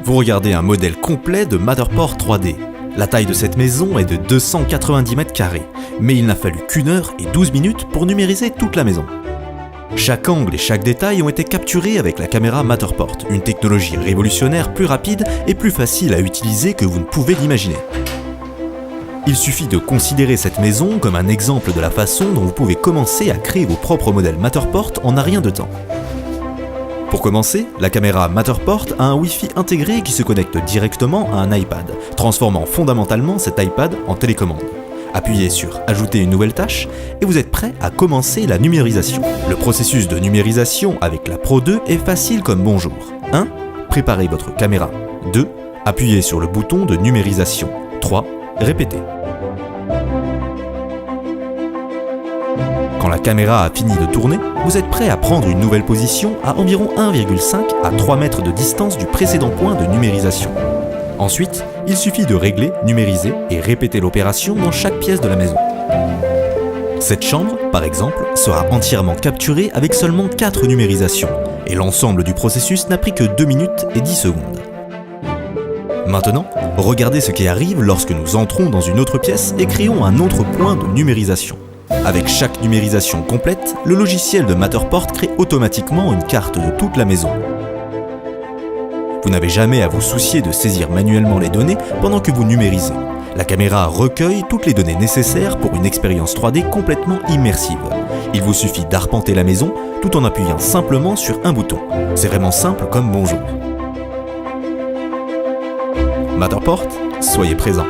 Vous regardez un modèle complet de Matterport 3D. La taille de cette maison est de 290 mètres carrés, mais il n'a fallu qu'1 heure et 12 minutes pour numériser toute la maison. Chaque angle et chaque détail ont été capturés avec la caméra Matterport, une technologie révolutionnaire plus rapide et plus facile à utiliser que vous ne pouvez l'imaginer. Il suffit de considérer cette maison comme un exemple de la façon dont vous pouvez commencer à créer vos propres modèles Matterport en un rien de temps. Pour commencer, la caméra Matterport a un Wi-Fi intégré qui se connecte directement à un iPad, transformant fondamentalement cet iPad en télécommande. Appuyez sur « Ajouter une nouvelle tâche » et vous êtes prêt à commencer la numérisation. Le processus de numérisation avec la Pro 2 est facile comme bonjour. 1. Préparez votre caméra. 2. Appuyez sur le bouton de numérisation. 3. Répétez. Quand la caméra a fini de tourner, vous êtes prêt à prendre une nouvelle position à environ 1,5 à 3 mètres de distance du précédent point de numérisation. Ensuite, il suffit de régler, numériser et répéter l'opération dans chaque pièce de la maison. Cette chambre, par exemple, sera entièrement capturée avec seulement 4 numérisations, et l'ensemble du processus n'a pris que 2 minutes et 10 secondes. Maintenant, regardez ce qui arrive lorsque nous entrons dans une autre pièce et créons un autre point de numérisation. Avec chaque numérisation complète, le logiciel de Matterport crée automatiquement une carte de toute la maison. Vous n'avez jamais à vous soucier de saisir manuellement les données pendant que vous numérisez. La caméra recueille toutes les données nécessaires pour une expérience 3D complètement immersive. Il vous suffit d'arpenter la maison tout en appuyant simplement sur un bouton. C'est vraiment simple comme bonjour. Matterport, soyez présents.